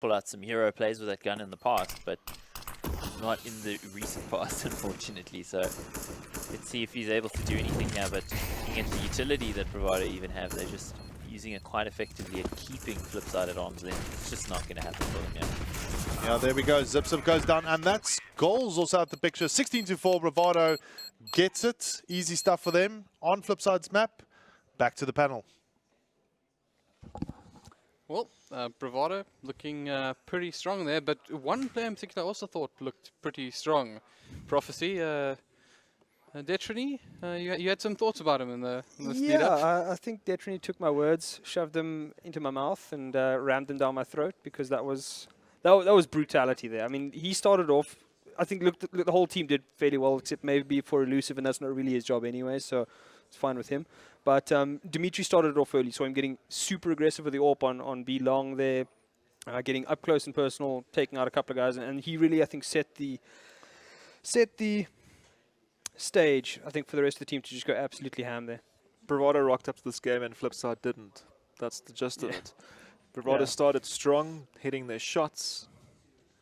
pull out some hero plays with that gun in the past, but not in the recent past, unfortunately. So let's see if he's able to do anything here. But looking at the utility that Bravado even have, they're just using it quite effectively at keeping FlipSid at arm's length. It's just not going to happen for them yet. Yeah, there we go. FlipSid goes down, and that's goals also out the picture. 16-4, Bravado gets it. Easy stuff for them on FlipSid's map. Back to the panel. Well, Bravado looking pretty strong there, but one player in particular I also thought looked pretty strong. Prophecy, Detriny, you had some thoughts about him in the lead up? Yeah, I think Detriny took my words, shoved them into my mouth, and rammed them down my throat, because that was brutality there. I mean, he started off. I think the whole team did fairly well, except maybe for Elusive, and that's not really his job anyway, so it's fine with him. But Dimitri started it off early, so I'm getting super aggressive with the AWP on B long there, getting up close and personal, taking out a couple of guys, and he really, I think, set the stage, I think, for the rest of the team to just go absolutely ham there. Bravado rocked up to this game and FlipSid didn't. That's the gist of it. Bravado started strong, hitting their shots,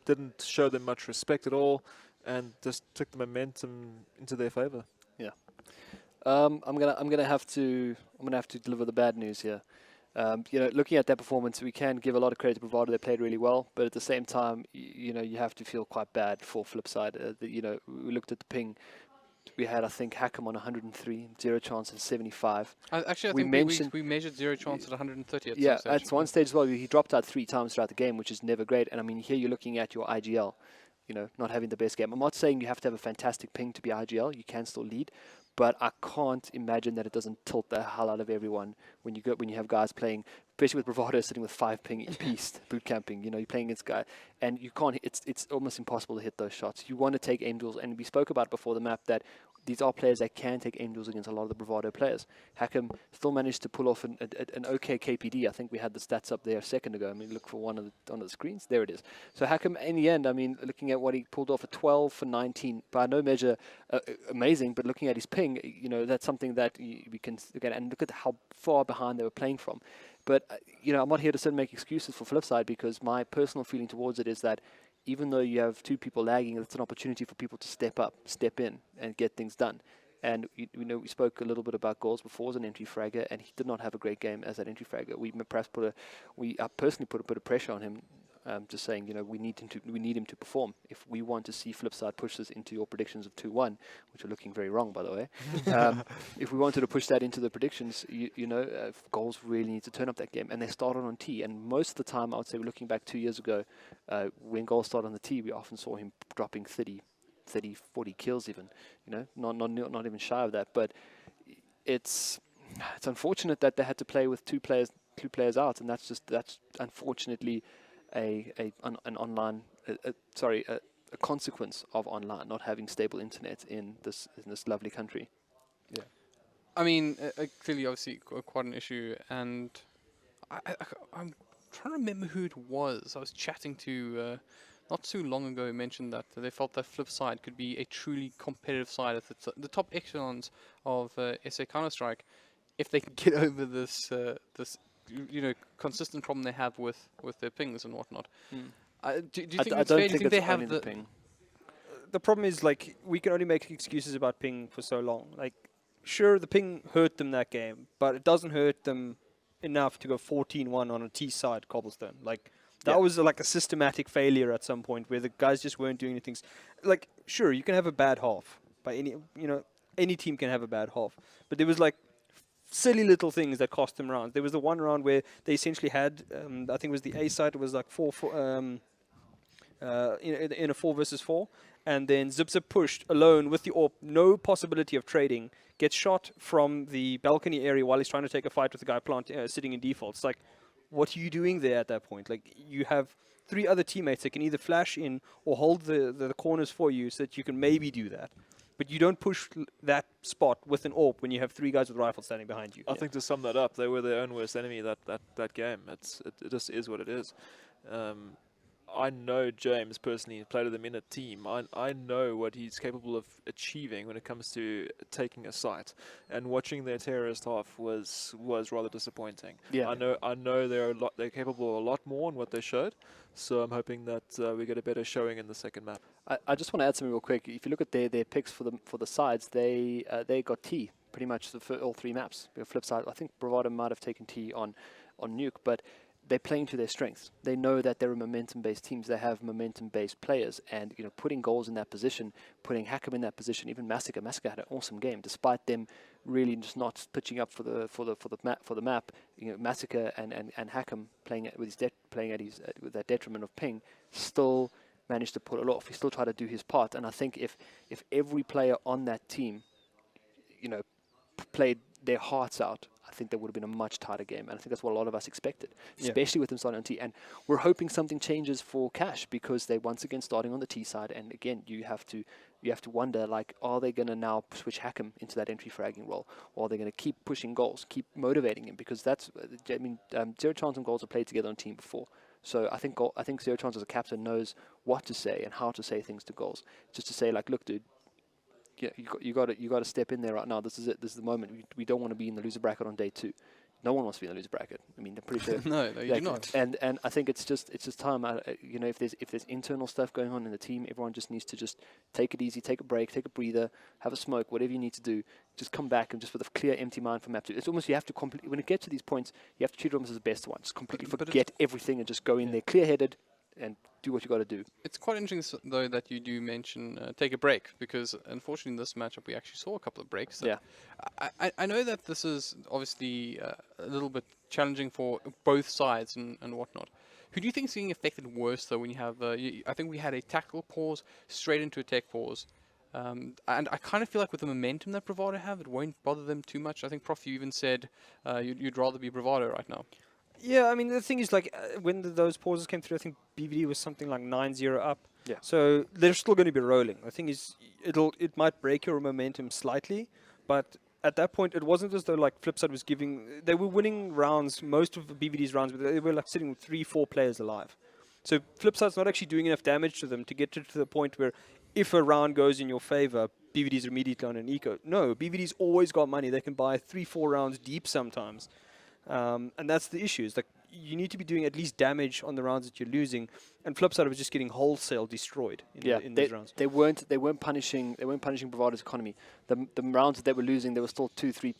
didn't show them much respect at all, and just took the momentum into their favor. Yeah. I'm gonna have to deliver the bad news here. You know, looking at that performance, we can give a lot of credit to Bravado. They played really well, but at the same time, you know, you have to feel quite bad for FlipSid. You know, we looked at the ping. We had, I think, Hackham on 103, 0 chance at 75. Actually, I think we measured 0 chance at 130 at some stage. At one stage as well. He dropped out 3 times throughout the game, which is never great. And I mean, here you're looking at your IGL, you know, not having the best game. I'm not saying you have to have a fantastic ping to be IGL. You can still lead. But I can't imagine that it doesn't tilt the hell out of everyone when you have guys playing, especially with Bravado sitting with 5 ping in Beast, boot camping. You know, you're playing against guy, and you can't. It's almost impossible to hit those shots. You want to take aim duels, and we spoke about before the map that these are players that can take aim duels against a lot of the Bravado players. Hackham still managed to pull off an okay KPD. I think we had the stats up there a second ago. I mean, look for one of the screens. There it is. So Hackham, in the end, I mean, looking at what he pulled off, a 12 for 19, by no measure amazing, but looking at his ping, you know, that's something that we can look at, and look at how far behind they were playing from. But, you know, I'm not here to sit and make excuses for FlipSid, because my personal feeling towards it is that even though you have 2 people lagging, it's an opportunity for people to step up, step in, and get things done. And you know, we spoke a little bit about goals before as an entry fragger, and he did not have a great game as an entry fragger. We perhaps I personally put a bit of pressure on him, just saying, you know, we need him to perform if we want to see FlipSid push this into your predictions of 2-1, which are looking very wrong, by the way. If we wanted to push that into the predictions, you know, goals really need to turn up that game, and they started on T. And most of the time, I would say, looking back 2 years ago, when goals started on the T, we often saw him dropping 30, 40 kills even. You know, not even shy of that. But it's unfortunate that they had to play with two players out, and that's unfortunately a consequence of online not having stable internet in this lovely country. Yeah. I mean, clearly, obviously, quite an issue, and I'm trying to remember who it was. I was chatting to not too long ago, who mentioned that they felt that FlipSid could be a truly competitive side at the top echelons of SA Counter-Strike if they can get over this you know, consistent problem they have with their pings and whatnot. Do you think it's fair? Do you think they have the ping? The problem is, like, we can only make excuses about ping for so long. Like, sure, the ping hurt them that game, but it doesn't hurt them enough to go 14-1 on a T side cobblestone. Like, that was like a systematic failure at some point where the guys just weren't doing anything. Like, sure, you can have a bad half. By any team can have a bad half. But there was like silly little things that cost them rounds. There was the one round where they essentially had, I think it was the A side, it was like 4 in a 4 versus 4, and then Zipzip pushed alone with the AWP, no possibility of trading, gets shot from the balcony area while he's trying to take a fight with the guy sitting in default. It's like, what are you doing there at that point? Like, you have 3 other teammates that can either flash in or hold the corners for you so that you can maybe do that. But you don't push that spot with an AWP when you have 3 guys with rifles standing behind you. I think to sum that up, they were their own worst enemy that game. It just is what it is. I know James personally, played with him in a team. I know what he's capable of achieving when it comes to taking a site. And watching their terrorist half was rather disappointing. Yeah. I know they're capable of a lot more than what they showed. So I'm hoping that we get a better showing in the second map. I just want to add something real quick. If you look at their picks for the sides, they got T pretty much for all 3 maps. FlipSide, I think Bravado might have taken T on Nuke, but they're playing to their strengths. They know that they're a momentum-based teams. They have momentum-based players, and putting goals in that position, putting Hackam in that position, even Massacre. Massacre had an awesome game, despite them really just not pitching up for the map. Massacre and Hackam playing with that detriment of ping, still managed to pull it off. He still tried to do his part, and I think if every player on that team, played their hearts out, I think there would have been a much tighter game, and I think that's what a lot of us expected, especially with them starting on T. And we're hoping something changes for Cash, because they're once again starting on the T side, and again you have to wonder, like, are they going to now switch Hackam into that entry fragging role, or are they going to keep pushing goals, keep motivating him? Because that's, Zero Chance and Goals have played together on team before. So I think Zero Chance as a captain knows what to say and how to say things to Goals. Just to say, like, look, dude, yeah, you got to step in there right now. This is it. This is the moment. We don't want to be in the loser bracket on day 2. No one wants to be in the loser bracket. I mean, I'm pretty sure. No, you do not. And I think it's just time. If there's internal stuff going on in the team, everyone just needs to just take it easy, take a break, take a breather, have a smoke, whatever you need to do. Just come back and just with a clear, empty mind from map 2. It's almost, you have to completely, when it gets to these points, you have to treat it almost as the best one. Just completely forget everything and just go in there clear-headed and do what you got to do. It's quite interesting, though, that you do mention take a break, because unfortunately in this matchup we actually saw a couple of breaks. Yeah. I know that this is obviously a little bit challenging for both sides and whatnot. Who do you think is getting affected worse, though, when you have, I think we had a tactical pause straight into a tech pause. And I kind of feel like with the momentum that Bravado have, it won't bother them too much. I think, Prof, you even said you'd rather be Bravado right now. Yeah, I mean, the thing is, like, when those pauses came through, I think BVD was something like 9-0 up. Yeah. So they're still going to be rolling. The thing is, it might break your momentum slightly, but at that point, it wasn't as though, like, FlipSid was giving... They were winning rounds, most of the BVD's rounds, but they were, like, sitting with 3-4 players alive. So FlipSid's not actually doing enough damage to them to get to the point where if a round goes in your favor, BVD's immediately on an eco. No, BVD's always got money. They can buy 3-4 rounds deep sometimes. And that's the issue. It's like you need to be doing at least damage on the rounds that you're losing, and FlipSid was just getting wholesale destroyed in these rounds. They weren't punishing Bravado's economy. The rounds that they were losing, there were still 3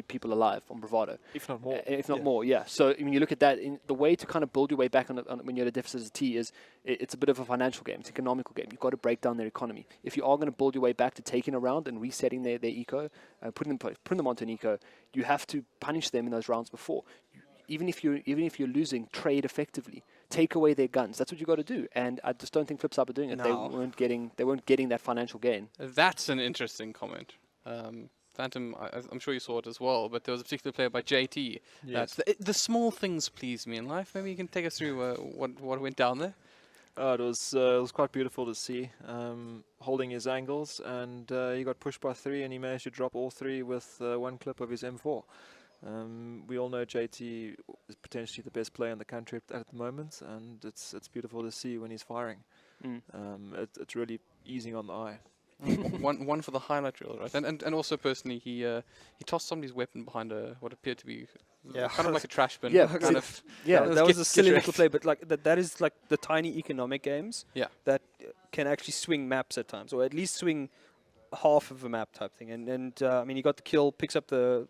people alive on Bravado, if not more. If not more, yeah. So when you look at that, the way to kind of build your way back on when you're at a deficit as a T is it's a bit of a financial game. It's an economical game. You've got to break down their economy. If you are going to build your way back to taking a round and resetting their eco, putting them onto an eco, you have to punish them in those rounds before. Even if you're losing, trade effectively. Take away their guns. That's what you got to do. And I just don't think FlipSid were doing it. No. They weren't getting that financial gain. That's an interesting comment. Phantom, I'm sure you saw it as well, but there was a particular player by JT. Yes. The small things please me in life. Maybe you can take us through what went down there. It was quite beautiful to see, holding his angles, and he got pushed by 3, and he managed to drop all 3 with one clip of his M4. We all know JT is potentially the best player in the country at the moment, and it's beautiful to see when he's firing. It's really easing on the eye. one for the highlight reel, right? And also personally, he tossed somebody's weapon behind what appeared to be kind of like a trash bin. Yeah, kind of. Yeah, that was a silly get little play, but like that is like the tiny economic games that can actually swing maps at times, or at least swing half of a map type thing. And I mean, he got the kill, picks up the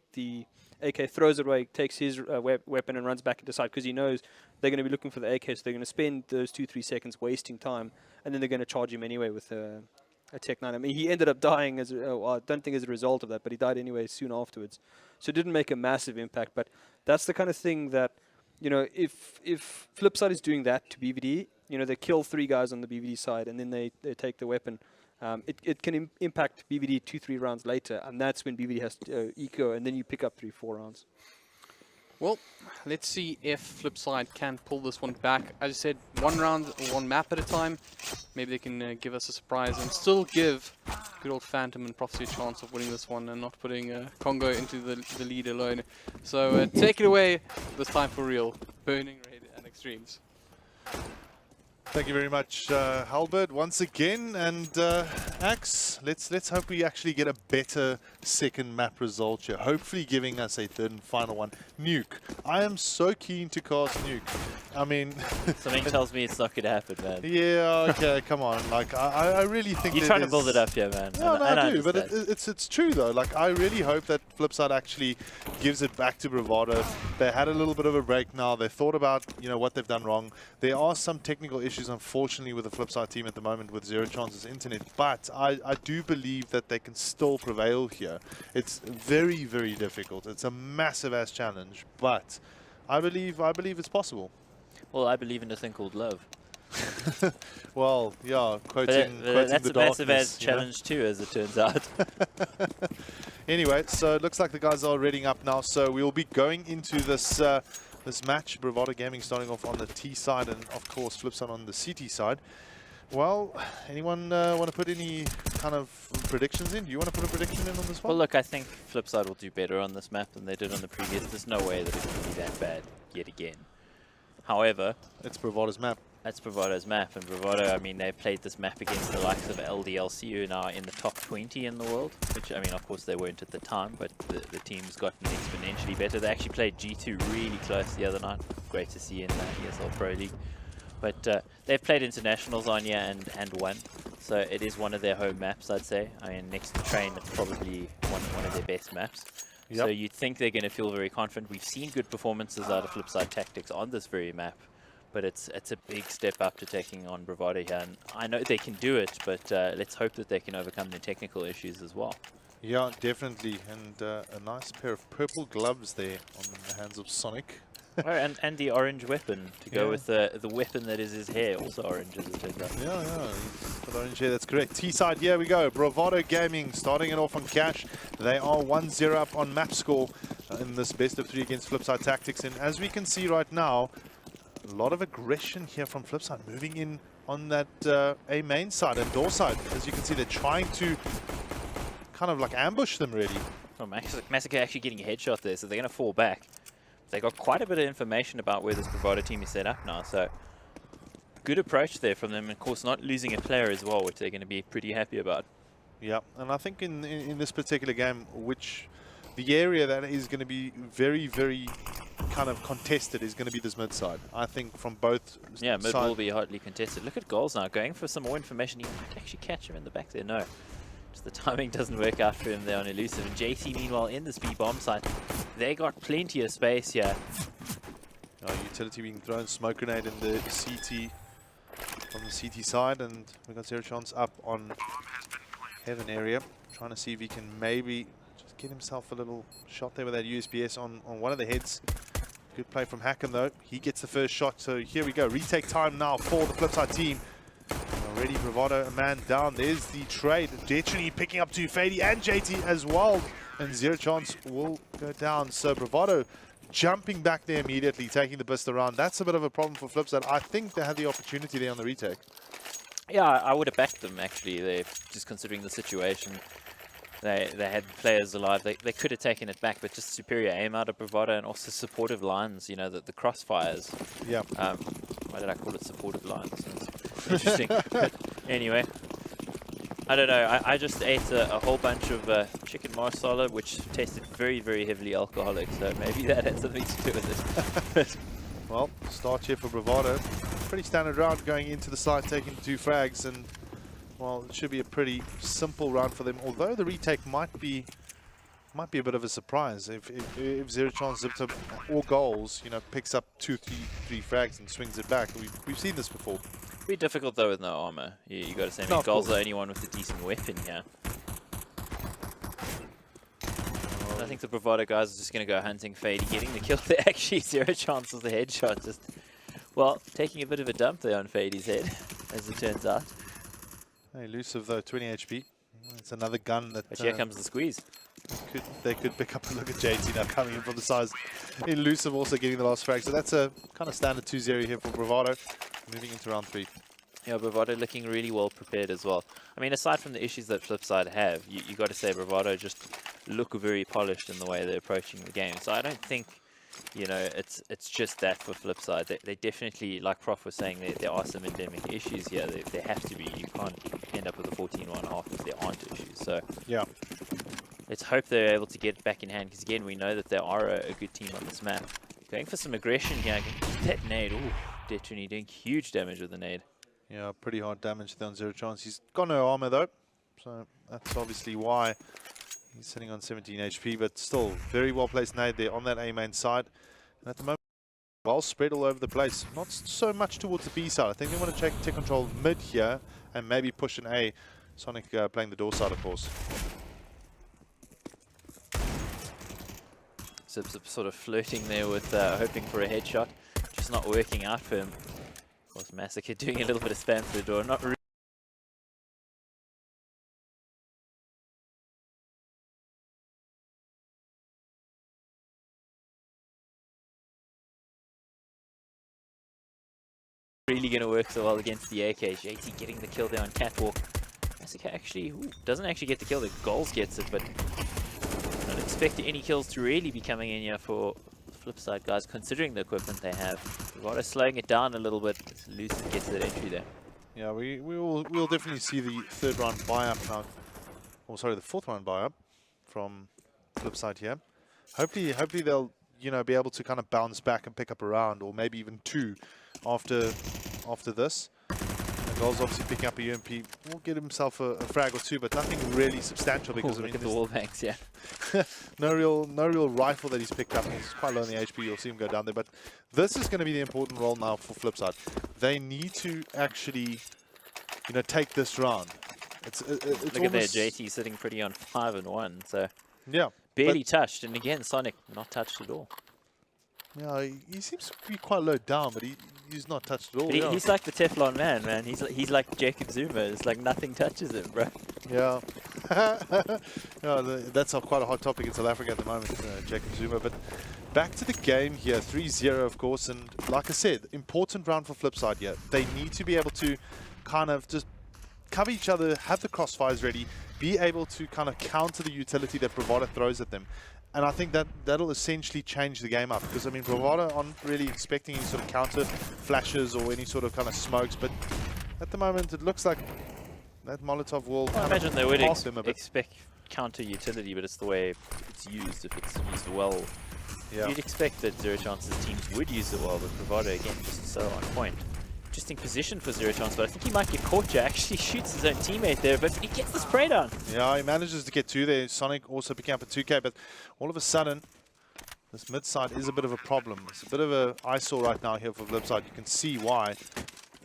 AK, throws it away, takes his weapon and runs back into side because he knows they're going to be looking for the AK, so they're going to spend those 2-3 seconds wasting time, and then they're going to charge him anyway with a Tech 9. I mean, he ended up dying I don't think as a result of that, but he died anyway soon afterwards. So it didn't make a massive impact, but that's the kind of thing that, if FlipSid is doing that to BVD, they kill 3 guys on the BVD side and then they take the weapon. It can impact BVD 2-3 rounds later, and that's when BVD has eco, and then you pick up 3-4 rounds. Well, let's see if FlipSid can pull this one back. As I said, 1 round, 1 map at a time. Maybe they can give us a surprise and still give good old Phantom and Prophecy a chance of winning this one and not putting Congo into the lead alone. So take it away this time for real. Burning Red and Extremes. Thank you very much, Halbert, once again. And Axe, let's hope we actually get a better second map result here. Hopefully giving us a third and final one. Nuke. I am so keen to cast Nuke. I mean... Something tells me it's not going to happen, man. Yeah, okay, come on. Like, I really think You're trying to build it up here, man. No, and I do, but it's true, though. Like, I really hope that FlipSid actually gives it back to Bravado. They had a little bit of a break now. They thought about, you know, what they've done wrong. There are some technical issues, unfortunately, with the FlipSid team at the moment with Zero Chance's internet, but I do believe that they can still prevail here. It's very, very difficult. It's a massive-ass challenge, but I believe it's possible. Well, I believe in a thing called love. Well, yeah, quoting that's the a darkness, massive-ass you know? challenge too, as it turns out. Anyway, so it looks like the guys are readying up now, so we will be going into this this match. Bravado Gaming starting off on the T side, and of course FlipSid on the CT side. Well, anyone want to put any kind of predictions in? Do you want to put a prediction in on this one? Well, look, I think FlipSid will do better on this map than they did on the previous. There's no way that it can be that bad yet again. However, it's Bravado's map. That's Bravado's map, and Bravado, I mean, they've played this map against the likes of LDLC, who are now in the top 20 in the world, which, I mean, of course they weren't at the time, but the team's gotten exponentially better. They actually played G2 really close the other night. Great to see in the ESL Pro League. But they've played internationals on here and won, so it is one of their home maps, I'd say. I mean, next to Train, it's probably one of their best maps. Yep. So you'd think they're going to feel very confident. We've seen good performances out of FlipSid Tactics on this very map, but it's a big step up to taking on Bravado here. And I know they can do it, but let's hope that they can overcome their technical issues as well. Yeah, definitely. And a nice pair of purple gloves there on the hands of Sonic. Oh, and the orange weapon to go with the weapon that is his hair, also orange as it turns out. Yeah, he's got orange hair, that's correct. T-side, here we go. Bravado Gaming starting it off on cash. They are 1-0 up on map score in this best of 3 against FlipSid Tactics. And as we can see right now, a lot of aggression here from FlipSid, moving in on that A main side and door side. As you can see, they're trying to kind of like ambush them, really. Oh, Massacre actually getting a headshot there, so they're going to fall back. They got quite a bit of information about where this Bravado team is set up now, so good approach there from them. Of course, not losing a player as well, which they're going to be pretty happy about. Yeah, and I think in this particular game, the area that is going to be very, very kind of contested is going to be this mid side. I think from both Yeah, mid will be hotly contested. Look at goals now, going for some more information. He might actually catch him in the back there. No, just the timing doesn't work out for him there on Elusive. And JT, meanwhile, in this B-bomb site, they got plenty of space here. Utility being thrown, smoke grenade in the CT, on the CT side, and we got Zero Chance up on Heaven area, trying to see if he can maybe just get himself a little shot there with that USBS on one of the heads. Good play from Hacken though. He gets the first shot, so here we go. Retake time now for the FlipSid team. Already Bravado, a man down. There's the trade. Destiny picking up to Fady and JT as well. And Zero Chance will go down. So Bravado jumping back there immediately, taking the burst around. That's a bit of a problem for FlipSid. I think they had the opportunity there on the retake. Yeah, I would have backed them actually. They just considering the situation. They had players alive. They could have taken it back, but just superior aim out of Bravado and also supportive lines. You know, the crossfires. Yeah. Why did I call it supportive lines? That's interesting. But anyway, I don't know. I just ate a whole bunch of chicken marsala, which tasted very, very heavily alcoholic. So maybe that had something to do with it. Well, start here for Bravado. Pretty standard round going into the side, taking 2 frags, and well, it should be a pretty simple round for them. Although the retake might be a bit of a surprise if Zero Chance zips up all goals, you know, picks up 2, 3 frags and swings it back. We've seen this before. Be difficult though with no armor. You got to say, No, goals are anyone with a decent weapon here. I think the Bravado guys are just going to go hunting Fady, getting the kill there. Actually, Zero Chance with the headshot. Just, well, taking a bit of a dump there on Fady's head, as it turns out. Elusive though, 20 HP. It's another gun that... But here comes the squeeze. They could pick up a look at JT now coming in from the sides. Elusive also getting the last frag. So that's a kind of standard 2-0 here for Bravado. Moving into round 3. Yeah, Bravado looking really well prepared as well. I mean, aside from the issues that FlipSid have, you got to say Bravado just look very polished in the way they're approaching the game. So I don't think you know, it's just that for FlipSid. They definitely, like Prof was saying, there are some endemic issues here. There have to be. You can't end up with a 14-1.5 if there aren't issues. So Yeah. let's hope they're able to get it back in hand, because again, we know that they are a good team on this map. Going for some aggression here. That nade, ooh, Detrony doing huge damage with the nade. Yeah, pretty hard damage there on Zero Chance. He's got no armor though, so that's obviously why he's sitting on 17 HP, but still very well placed nade there on that A main side. And at the moment, well spread all over the place. Not so much towards the B side. I think they want to take control mid here and maybe push an A. Sonic playing the door side, of course. So sort of flirting there with hoping for a headshot, just not working out for him. Of course, Massacre doing a little bit of spam for the door, not really going to work so well against the AK. JT getting the kill there on Catwalk. Massacre actually doesn't actually get the kill, the goals gets it, but I don't expect any kills to really be coming in here for FlipSid guys, considering the equipment they have. Bravado slowing it down a little bit. Lucid gets that entry there. Yeah, we'll definitely see the third round buy up now. Oh, sorry, the fourth round buy up from FlipSid here. Hopefully they'll be able to kind of bounce back and pick up a round, or maybe even two after this. And Gold's obviously picking up a UMP. Will get himself a frag or two, but nothing really substantial because look at the wall banks, yeah. no real rifle that he's picked up. He's quite low on the HP. You'll see him go down there. But this is going to be the important role now for FlipSid. They need to actually, take this round. It's look at that, JT sitting pretty on 5-1, so yeah, barely touched. And again, Sonic not touched at all. Yeah, he seems to be quite low down, but he's not touched at all. But he's like the Teflon man. He's like Jacob Zuma. It's like nothing touches him, bro. Yeah. That's quite a hot topic in South Africa at the moment, Jacob Zuma. But back to the game here, 3-0 of course, and like I said, important round for FlipSid here. They need to be able to kind of just cover each other, have the crossfires ready, be able to kind of counter the utility that Bravado throws at them. And I think that'll essentially change the game up, because I mean Bravado aren't really expecting any sort of counter flashes or any sort of kind of smokes, but at the moment it looks like that Molotov will I imagine they would them a bit. expect counter utility, but it's the way it's used. If it's used well, Yeah. you'd expect that Zero Chance's teams would use it well, but Bravado again just so on point. Interesting position for Zero Chance, but I think he might get caught here. Actually shoots his own teammate there, but he gets the spray down. Yeah, he manages to get two there. Sonic also picking up a 2K, but all of a sudden, this mid side is a bit of a problem. It's a bit of an eyesore right now here for FlipSid. You can see why.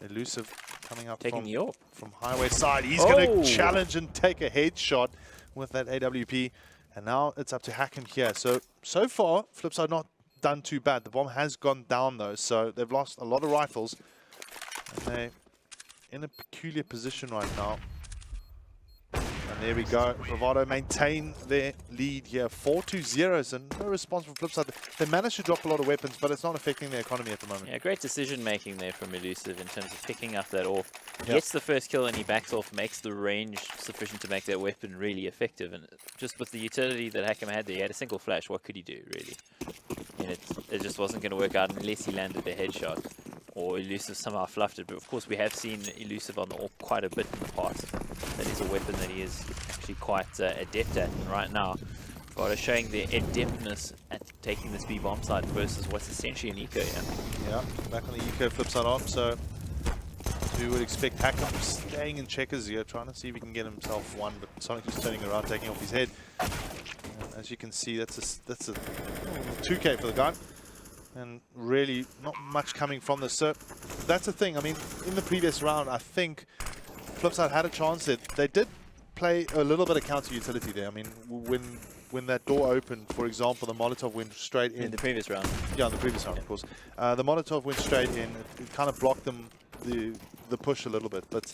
Elusive coming up Taking the AWP. from highway side. He's going to challenge and take a headshot with that AWP. And now it's up to Hacken here. So far, FlipSid not done too bad. The bomb has gone down though, so they've lost a lot of rifles. And they're in a peculiar position right now. And there we go. Bravado maintain their lead here. 4-0, and no response from FlipSid. They managed to drop a lot of weapons, but it's not affecting the economy at the moment. Yeah, great decision making there from Elusive in terms of picking up that off. Yep. Gets the first kill and he backs off, makes the range sufficient to make that weapon really effective. And just with the utility that Hackam had there, he had a single flash. What could he do, really? And it just wasn't going to work out unless he landed the headshot. Or Elusive somehow fluffed it, but of course we have seen Elusive on the AWP quite a bit in the past. That is a weapon that he is actually quite adept at, and right now Bravado showing their adeptness at taking this B bomb side versus what's essentially an eco here. Yeah, back on the eco FlipSid op, so we would expect Hackam staying in checkers here, trying to see if he can get himself one, but Sonic just turning around, taking off his head. And as you can see, that's a 2K for the guy. And really not much coming from this. So that's the thing. I mean, in the previous round, I think FlipSid had a chance there. They did play a little bit of counter utility there. I mean, when that door opened, for example, the Molotov went straight in. In the previous round. Yeah, in the previous round, of course. The Molotov went straight in. It kind of blocked them the push a little bit. But